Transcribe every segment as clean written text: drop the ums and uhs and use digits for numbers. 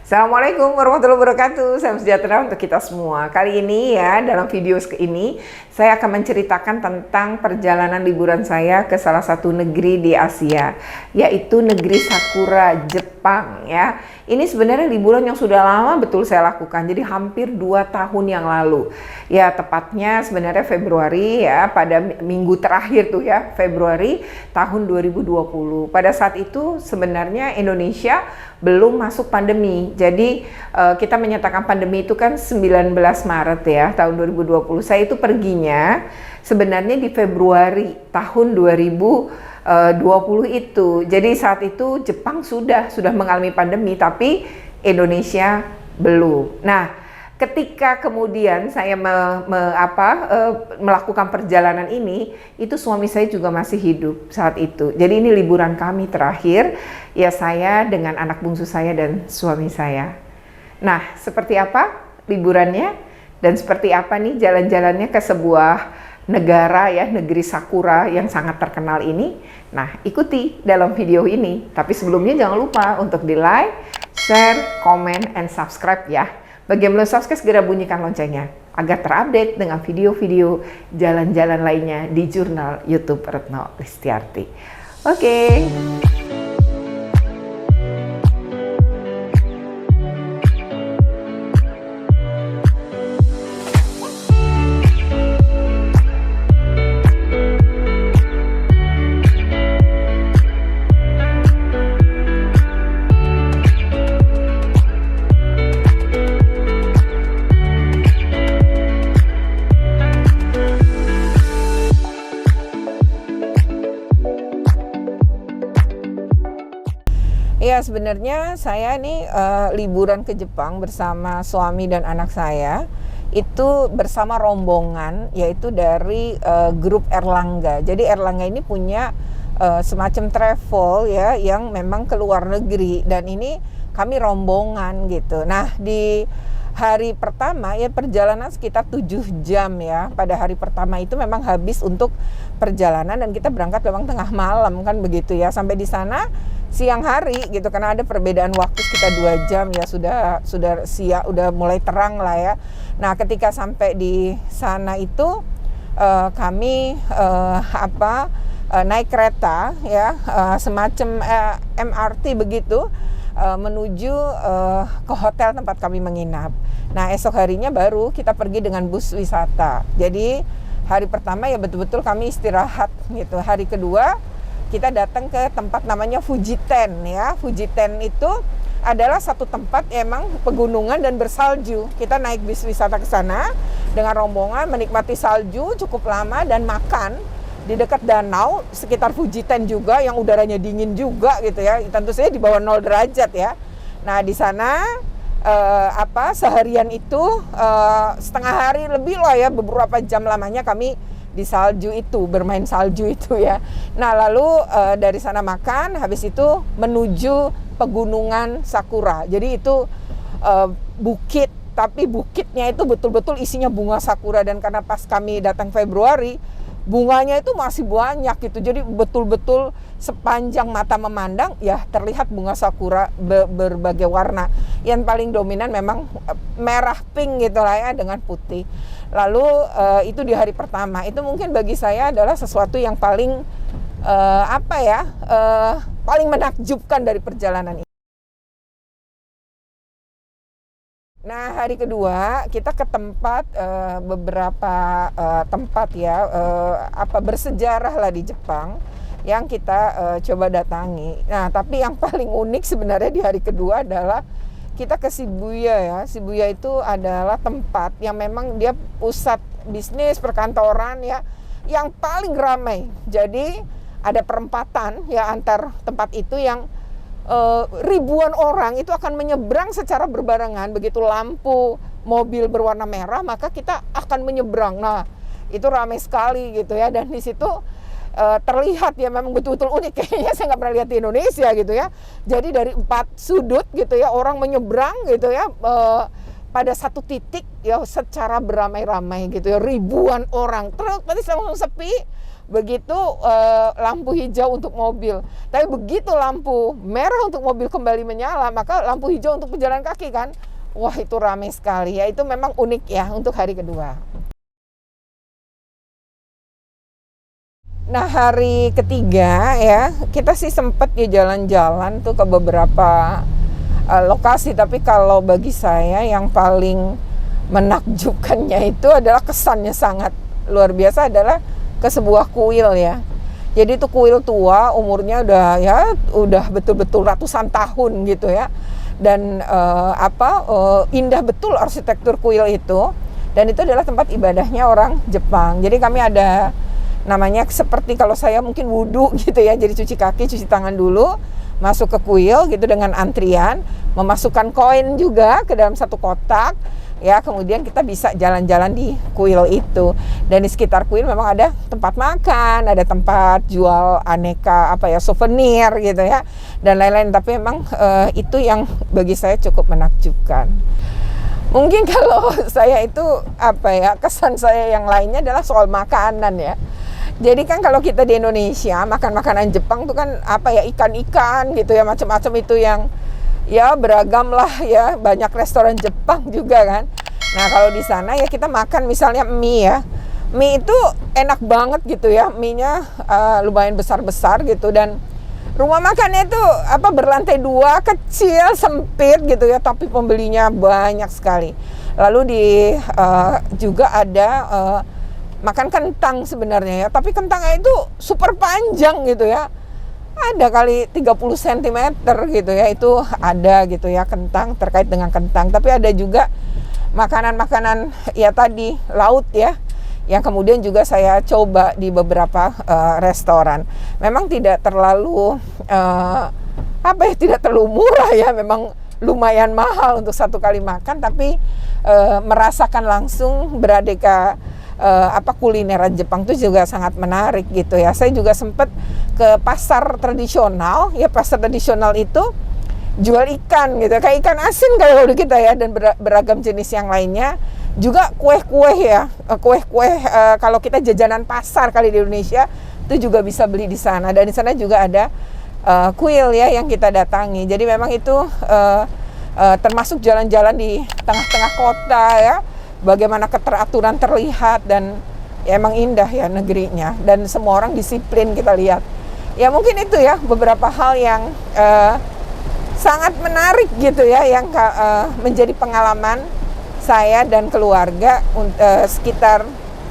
Assalamualaikum warahmatullahi wabarakatuh. Salam sejahtera untuk kita semua. Kali ini ya, dalam video ini saya akan menceritakan tentang perjalanan liburan saya ke salah satu negeri di Asia, yaitu negeri Sakura, Jepang ya. Ini sebenarnya liburan yang sudah lama betul saya lakukan, jadi hampir 2 tahun yang lalu. Ya, tepatnya sebenarnya Februari ya, pada minggu terakhir tuh ya, Februari tahun 2020. Pada saat itu sebenarnya Indonesia belum masuk pandemi. Jadi kita menyatakan pandemi itu kan 19 Maret ya, tahun 2020. Saya itu perginya sebenarnya di Februari tahun 2020 itu. Jadi saat itu Jepang sudah mengalami pandemi, tapi Indonesia belum. Nah, ketika kemudian saya melakukan perjalanan ini, itu suami saya juga masih hidup saat itu. Jadi ini liburan kami terakhir, ya saya dengan anak bungsu saya dan suami saya. Nah, seperti apa liburannya dan seperti apa nih jalan-jalannya ke sebuah negara ya, negeri Sakura yang sangat terkenal ini. Nah, ikuti dalam video ini. Tapi sebelumnya jangan lupa untuk di like, share, comment, and subscribe ya. Bagi yang belum subscribe, segera bunyikan loncengnya agar terupdate dengan video-video jalan-jalan lainnya di jurnal YouTube Retno Listiarti. Oke. Ya, sebenarnya saya nih liburan ke Jepang bersama suami dan anak saya itu bersama rombongan, yaitu dari grup Erlangga. Jadi Erlangga ini punya semacam travel ya yang memang ke luar negeri, dan ini kami rombongan gitu. Nah, di hari pertama ya perjalanan sekitar 7 jam ya. Pada hari pertama itu memang habis untuk perjalanan, dan kita berangkat memang tengah malam kan begitu ya. Sampai di sana siang hari gitu, karena ada perbedaan waktu sekitar 2 jam ya, sudah siang, udah mulai terang lah ya. Nah, ketika sampai di sana itu kami naik kereta ya, semacam MRT begitu, menuju ke hotel tempat kami menginap. Nah, esok harinya baru kita pergi dengan bus wisata. Jadi hari pertama ya betul-betul kami istirahat gitu. Hari kedua kita datang ke tempat namanya Fujiten ya. Fujiten itu adalah satu tempat emang pegunungan dan bersalju. Kita naik bis wisata ke sana dengan rombongan, menikmati salju cukup lama dan makan di dekat danau sekitar Fujiten juga, yang udaranya dingin juga gitu ya. Tentu saja di bawah 0 derajat ya. Nah, di sana seharian itu setengah hari lebih lah ya, beberapa jam lamanya kami di salju itu, bermain salju itu ya. Nah, lalu dari sana makan, habis itu menuju pegunungan Sakura. Jadi itu bukit, tapi bukitnya itu betul-betul isinya bunga sakura, dan karena pas kami datang Februari, bunganya itu masih banyak gitu. Jadi betul-betul sepanjang mata memandang ya terlihat bunga sakura berbagai warna. Yang paling dominan memang merah pink gitu lah ya, dengan putih. Lalu itu di hari pertama. Itu mungkin bagi saya adalah sesuatu yang paling paling menakjubkan dari perjalanan ini. Nah, hari kedua kita ke tempat beberapa tempat ya bersejarah lah di Jepang yang kita coba datangi. Nah, tapi yang paling unik sebenarnya di hari kedua adalah kita ke Shibuya ya. Shibuya itu adalah tempat yang memang dia pusat bisnis perkantoran ya, yang paling ramai. Jadi ada perempatan ya antar tempat itu yang ribuan orang itu akan menyeberang secara berbarengan. Begitu lampu mobil berwarna merah, maka kita akan menyeberang. Nah, itu ramai sekali gitu ya, dan di situ terlihat ya memang betul-betul unik. Kayaknya saya nggak pernah lihat di Indonesia gitu ya. Jadi dari 4 sudut gitu ya, orang menyeberang gitu ya pada satu titik ya secara beramai-ramai gitu ya, ribuan orang. Terus berarti langsung sepi, begitu lampu hijau untuk mobil. Tapi begitu lampu merah untuk mobil kembali menyala, maka lampu hijau untuk pejalan kaki kan. Wah, itu ramai sekali ya. Itu memang unik ya untuk hari kedua. Nah, hari ketiga ya, kita sih sempet ya jalan-jalan tuh ke beberapa lokasi. Tapi kalau bagi saya yang paling menakjubkannya itu adalah kesannya sangat luar biasa adalah ke sebuah kuil ya. Jadi itu kuil tua, umurnya udah betul-betul ratusan tahun gitu ya. Dan indah betul arsitektur kuil itu. Dan itu adalah tempat ibadahnya orang Jepang. Jadi kami ada namanya seperti kalau saya mungkin wudhu gitu ya. Jadi cuci kaki, cuci tangan dulu, masuk ke kuil gitu dengan antrian, memasukkan koin juga ke dalam satu kotak. Ya, kemudian kita bisa jalan-jalan di kuil itu. Dan di sekitar kuil memang ada tempat makan, ada tempat jual aneka souvenir gitu ya, dan lain-lain. Tapi memang itu yang bagi saya cukup menakjubkan. Mungkin kalau saya itu kesan saya yang lainnya adalah soal makanan ya. Jadi kan kalau kita di Indonesia makan makanan Jepang tuh kan ikan-ikan gitu ya, macam-macam itu yang ya beragam lah ya, banyak restoran Jepang juga kan. Nah, kalau di sana ya kita makan misalnya mie ya. Mie itu enak banget gitu ya, mie-nya lumayan besar-besar gitu, dan rumah makannya itu berlantai 2, kecil, sempit gitu ya, tapi pembelinya banyak sekali. Lalu juga ada makan kentang sebenarnya ya, tapi kentangnya itu super panjang gitu ya. Ada kali 30 cm gitu ya, itu ada gitu ya kentang, terkait dengan kentang. Tapi ada juga makanan-makanan ya tadi laut ya, yang kemudian juga saya coba di beberapa restoran. Memang tidak terlalu tidak terlalu murah ya, memang lumayan mahal untuk satu kali makan, tapi merasakan langsung beraneka kulineran Jepang itu juga sangat menarik gitu ya. Saya juga sempat ke pasar tradisional ya. Pasar tradisional itu jual ikan gitu, kayak ikan asin kalau di kita ya, dan beragam jenis yang lainnya. Juga kue-kue ya, kue-kue kalau kita jajanan pasar kali di Indonesia itu juga bisa beli di sana. Dan di sana juga ada kuil ya yang kita datangi. Jadi memang itu termasuk jalan-jalan di tengah-tengah kota ya. Bagaimana keteraturan terlihat, dan ya emang indah ya negerinya, dan semua orang disiplin kita lihat. Ya mungkin itu ya beberapa hal yang sangat menarik gitu ya, yang menjadi pengalaman saya dan keluarga sekitar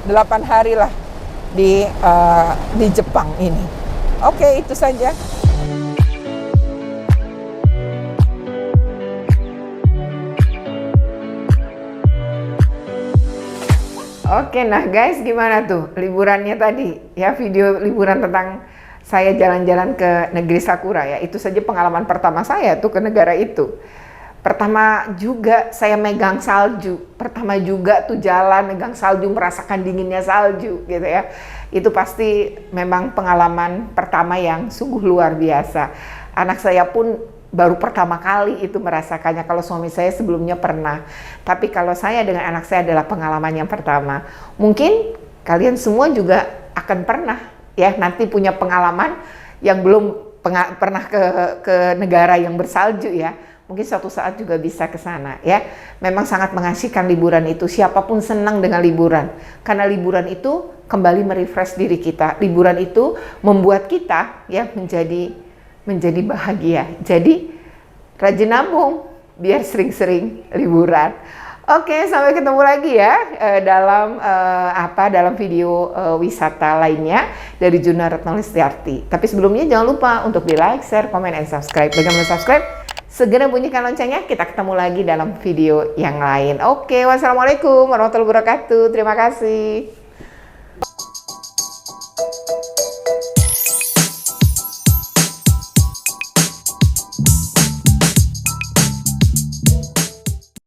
8 hari lah di Jepang ini. Oke, itu saja. Oke, nah guys, gimana tuh liburannya tadi? Ya, video liburan tentang saya jalan-jalan ke negeri Sakura ya. Itu saja pengalaman pertama saya tuh ke negara itu. Pertama juga saya megang salju. Pertama juga tuh jalan megang salju, merasakan dinginnya salju gitu ya. Itu pasti memang pengalaman pertama yang sungguh luar biasa. Anak saya pun baru pertama kali itu merasakannya. Kalau suami saya sebelumnya pernah. Tapi kalau saya dengan anak saya adalah pengalaman yang pertama. Mungkin kalian semua juga akan pernah ya nanti punya pengalaman yang belum pernah ke negara yang bersalju ya. Mungkin suatu saat juga bisa ke sana ya. Memang sangat mengasihkan liburan itu. Siapapun senang dengan liburan. Karena liburan itu kembali merefresh diri kita. Liburan itu membuat kita ya menjadi bahagia. Jadi rajin nabung biar sering-sering liburan. Oke, sampai ketemu lagi ya dalam video wisata lainnya dari Juna Retno Listiarti. Tapi sebelumnya jangan lupa untuk di like, share, komen, dan subscribe. Bagaimana subscribe? Segera bunyikan loncengnya. Kita ketemu lagi dalam video yang lain. Oke, wassalamualaikum warahmatullahi wabarakatuh. Terima kasih.